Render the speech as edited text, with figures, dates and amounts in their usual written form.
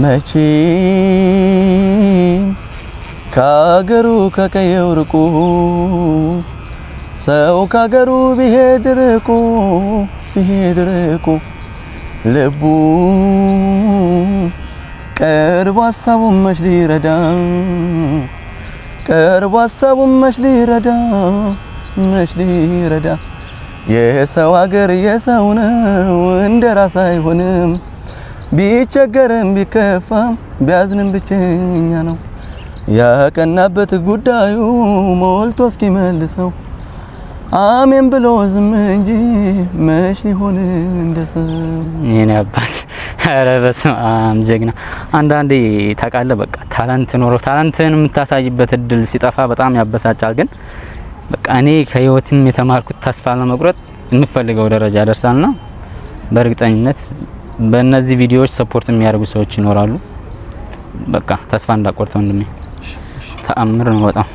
መቼ ካገሩ ከቀየው ርቆ ሰው ካገሩ ቢሄድ ርቆ ልቡ ቀርቦ ሐሳቡን መች ሊረዳ የሰው አገር የሰው ነው እንደራስ አይሆንም ቢቸገርም ቢከፋም ቢያዝንም ብቸኛ ነው ያቀናበት ጉዳዩ ሞልቶ እስኪመልሰው አሜን ብሎ ዝም እንጂ መች ሊሆን እንደሰው የኔ አባት ኧረ በስመ አብ ጀግና አንዳንዴ ታውቃለህ በቃ ታላንት ኖሮ ታላንትን የምታሳይበት እድል ሲጠፋ በጣም ያበሳጫል ግን በቃ እኔ ከህይወትም የተማርኩት ተስፋ ለመቁረጥ እንፈልገው ደረጃ ደርሳልና በእርግጠኝነት በእነዚህ ቪዲዮዎች ሰፖርት የሚያደርጉ ሰዎች ይኖራሉ በቃ ተስፋ እንዳቆርጠው እንደኔ ተአምር ነው በጣም